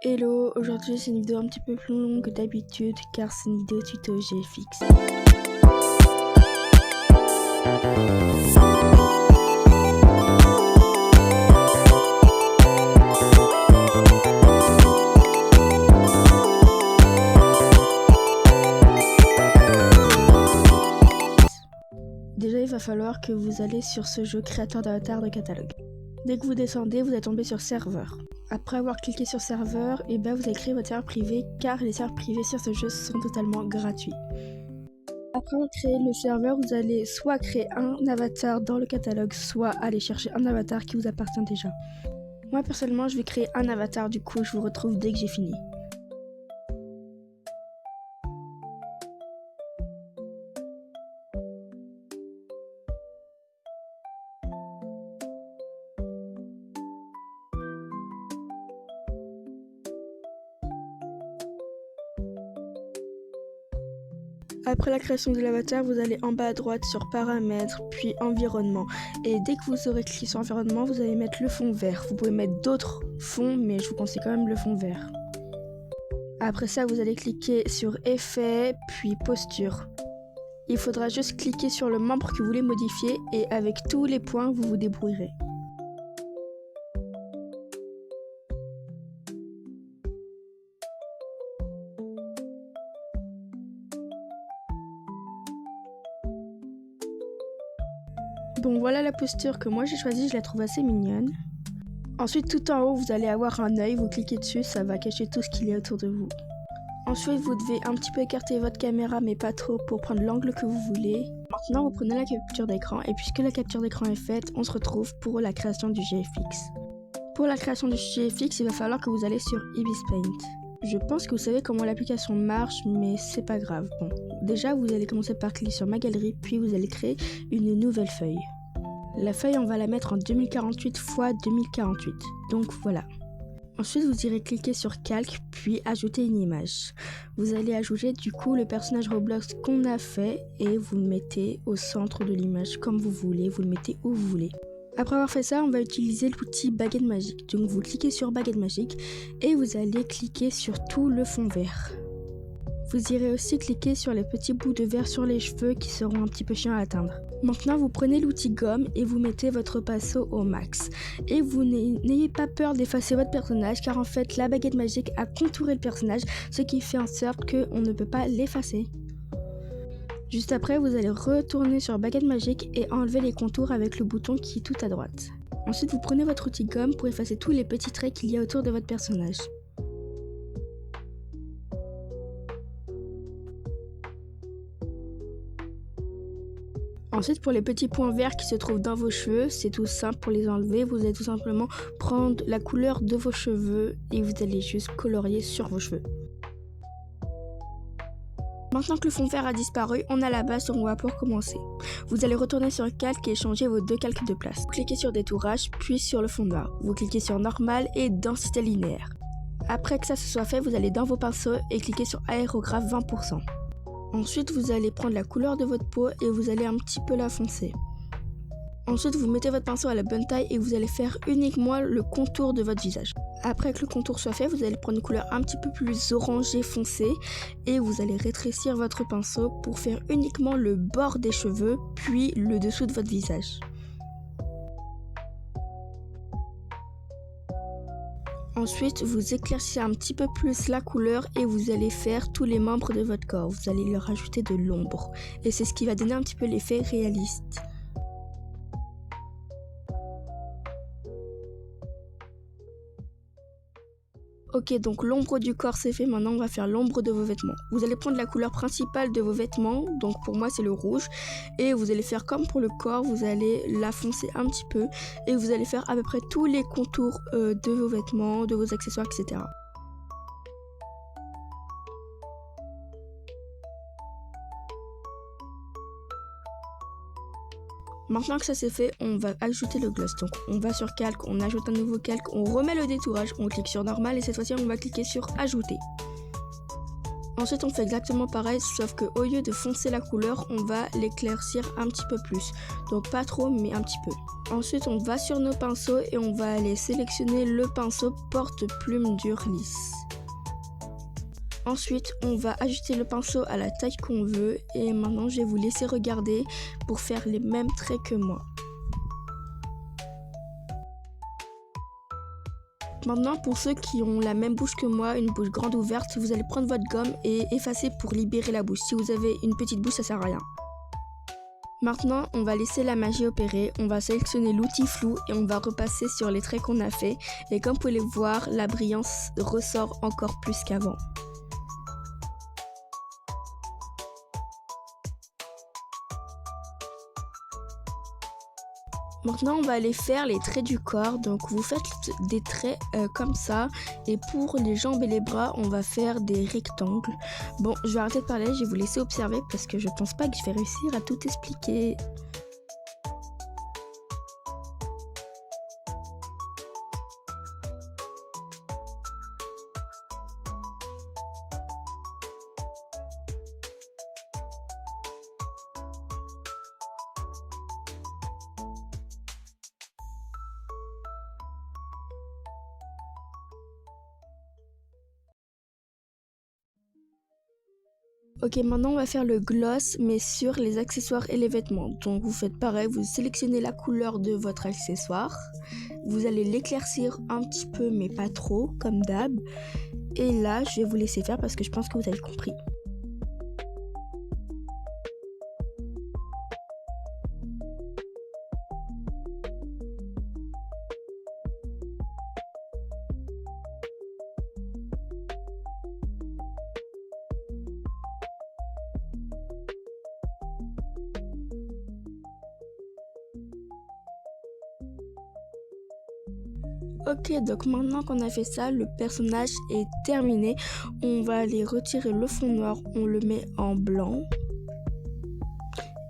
Hello, aujourd'hui c'est une vidéo un petit peu plus longue que d'habitude car c'est une vidéo tuto GFX. Déjà il va falloir que vous allez sur ce jeu créateur d'avatar de catalogue. Dès que vous descendez, vous allez tomber sur serveur. Après avoir cliqué sur serveur, vous allez créer votre serveur privé car les serveurs privés sur ce jeu sont totalement gratuits. Après avoir créé le serveur, vous allez soit créer un avatar dans le catalogue, soit aller chercher un avatar qui vous appartient déjà. Moi personnellement, je vais créer un avatar, du coup je vous retrouve dès que j'ai fini. Après la création de l'avatar, vous allez en bas à droite sur paramètres, puis environnement. Et dès que vous aurez cliqué sur environnement, vous allez mettre le fond vert. Vous pouvez mettre d'autres fonds, mais je vous conseille quand même le fond vert. Après ça, vous allez cliquer sur effet, puis posture. Il faudra juste cliquer sur le membre que vous voulez modifier et avec tous les points, vous vous débrouillerez. Bon, voilà la posture que moi j'ai choisie, je la trouve assez mignonne. Ensuite, tout en haut, vous allez avoir un œil, vous cliquez dessus, ça va cacher tout ce qu'il y a autour de vous. Ensuite, vous devez un petit peu écarter votre caméra, mais pas trop, pour prendre l'angle que vous voulez. Maintenant, vous prenez la capture d'écran, et puisque la capture d'écran est faite, on se retrouve pour la création du GFX. Pour la création du GFX, il va falloir que vous allez sur Ibis Paint. Je pense que vous savez comment l'application marche, mais c'est pas grave. Bon, déjà, vous allez commencer par cliquer sur ma galerie, puis vous allez créer une nouvelle feuille. La feuille, on va la mettre en 2048 x 2048. Donc voilà. Ensuite, vous irez cliquer sur calque, puis ajouter une image. Vous allez ajouter du coup le personnage Roblox qu'on a fait et vous le mettez au centre de l'image comme vous voulez. Vous le mettez où vous voulez. Après avoir fait ça, on va utiliser l'outil baguette magique. Donc vous cliquez sur baguette magique et vous allez cliquer sur tout le fond vert. Vous irez aussi cliquer sur les petits bouts de verre sur les cheveux qui seront un petit peu chiants à atteindre. Maintenant, vous prenez l'outil gomme et vous mettez votre pinceau au max. Et vous n'ayez pas peur d'effacer votre personnage car en fait, la baguette magique a contouré le personnage, ce qui fait en sorte qu'on ne peut pas l'effacer. Juste après, vous allez retourner sur baguette magique et enlever les contours avec le bouton qui est tout à droite. Ensuite, vous prenez votre outil gomme pour effacer tous les petits traits qu'il y a autour de votre personnage. Ensuite, pour les petits points verts qui se trouvent dans vos cheveux, c'est tout simple pour les enlever. Vous allez tout simplement prendre la couleur de vos cheveux et vous allez juste colorier sur vos cheveux. Maintenant que le fond vert a disparu, on a la base donc on va pouvoir commencer. Vous allez retourner sur calque et changer vos deux calques de place. Vous cliquez sur détourage, puis sur le fond noir. Vous cliquez sur normal et densité linéaire. Après que ça se soit fait, vous allez dans vos pinceaux et cliquez sur aérographe 20%. Ensuite, vous allez prendre la couleur de votre peau et vous allez un petit peu la foncer. Ensuite, vous mettez votre pinceau à la bonne taille et vous allez faire uniquement le contour de votre visage. Après que le contour soit fait, vous allez prendre une couleur un petit peu plus orangée foncée et vous allez rétrécir votre pinceau pour faire uniquement le bord des cheveux, puis le dessous de votre visage. Ensuite, vous éclaircissez un petit peu plus la couleur et vous allez faire tous les membres de votre corps. Vous allez leur ajouter de l'ombre et c'est ce qui va donner un petit peu l'effet réaliste. Ok, donc l'ombre du corps c'est fait, maintenant on va faire l'ombre de vos vêtements. Vous allez prendre la couleur principale de vos vêtements, donc pour moi c'est le rouge, et vous allez faire comme pour le corps, vous allez la foncer un petit peu, et vous allez faire à peu près tous les contours de vos vêtements, de vos accessoires, etc. Maintenant que ça c'est fait, on va ajouter le gloss. Donc on va sur calque, on ajoute un nouveau calque, on remet le détourage, on clique sur normal et cette fois-ci on va cliquer sur ajouter. Ensuite, on fait exactement pareil, sauf qu'au lieu de foncer la couleur, on va l'éclaircir un petit peu plus. Donc pas trop, mais un petit peu. Ensuite, on va sur nos pinceaux et on va aller sélectionner le pinceau porte-plume dur lisse. Ensuite, on va ajuster le pinceau à la taille qu'on veut et maintenant, je vais vous laisser regarder pour faire les mêmes traits que moi. Maintenant, pour ceux qui ont la même bouche que moi, une bouche grande ouverte, vous allez prendre votre gomme et effacer pour libérer la bouche. Si vous avez une petite bouche, ça sert à rien. Maintenant, on va laisser la magie opérer. On va sélectionner l'outil flou et on va repasser sur les traits qu'on a fait. Et comme vous pouvez le voir, la brillance ressort encore plus qu'avant. Maintenant, on va aller faire les traits du corps. Donc, vous faites des traits comme ça. Et pour les jambes et les bras, on va faire des rectangles. Bon, je vais arrêter de parler. Je vais vous laisser observer parce que je pense pas que je vais réussir à tout expliquer. Ok, maintenant on va faire le gloss, mais sur les accessoires et les vêtements. Donc vous faites pareil, vous sélectionnez la couleur de votre accessoire. Vous allez l'éclaircir un petit peu, mais pas trop, comme d'hab. Et là, je vais vous laisser faire parce que je pense que vous avez compris. Ok, donc maintenant qu'on a fait ça, le personnage est terminé. On va aller retirer le fond noir, on le met en blanc.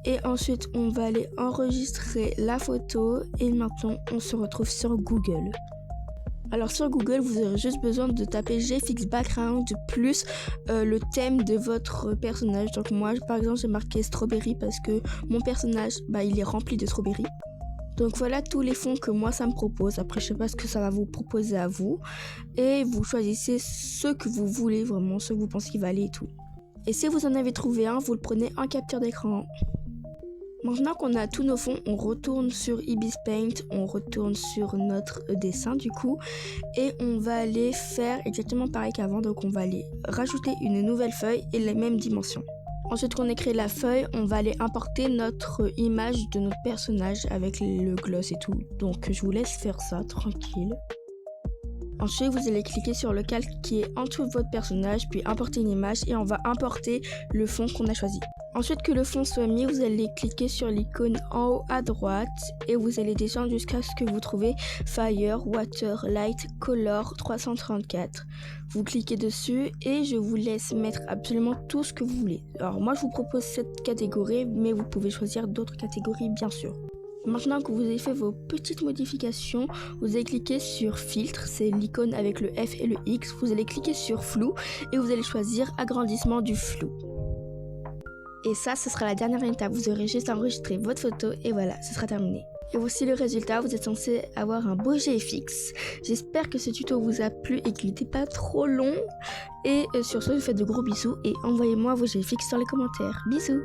Et ensuite, on va aller enregistrer la photo. Et maintenant, on se retrouve sur Google. Alors sur Google, vous aurez juste besoin de taper GFX Background plus le thème de votre personnage. Donc moi, par exemple, j'ai marqué Strawberry parce que mon personnage, il est rempli de strawberry. Donc voilà tous les fonds que moi ça me propose. Après je sais pas ce que ça va vous proposer à vous. Et vous choisissez ce que vous voulez vraiment, ce que vous pensez qu'il va aller et tout. Et si vous en avez trouvé un, vous le prenez en capture d'écran. Maintenant qu'on a tous nos fonds, on retourne sur Ibis Paint, on retourne sur notre dessin du coup. Et on va aller faire exactement pareil qu'avant. Donc on va aller rajouter une nouvelle feuille et les mêmes dimensions. Ensuite qu'on ait créé la feuille, on va aller importer notre image de notre personnage avec le gloss et tout. Donc je vous laisse faire ça tranquille. Ensuite vous allez cliquer sur le calque qui est en dessous de votre personnage, puis importer une image et on va importer le fond qu'on a choisi. Ensuite que le fond soit mis, vous allez cliquer sur l'icône en haut à droite et vous allez descendre jusqu'à ce que vous trouvez Fire, Water, Light, Color 334. Vous cliquez dessus et je vous laisse mettre absolument tout ce que vous voulez. Alors moi je vous propose cette catégorie, mais vous pouvez choisir d'autres catégories bien sûr. Maintenant que vous avez fait vos petites modifications, vous allez cliquer sur filtre, c'est l'icône avec le F et le X. Vous allez cliquer sur flou et vous allez choisir agrandissement du flou. Et ça, ce sera la dernière étape. Vous aurez juste enregistré votre photo et voilà, ce sera terminé. Et voici le résultat, vous êtes censé avoir un beau GFX. J'espère que ce tuto vous a plu et qu'il n'était pas trop long. Et sur ce, je vous fais de gros bisous et envoyez-moi vos GFX dans les commentaires. Bisous!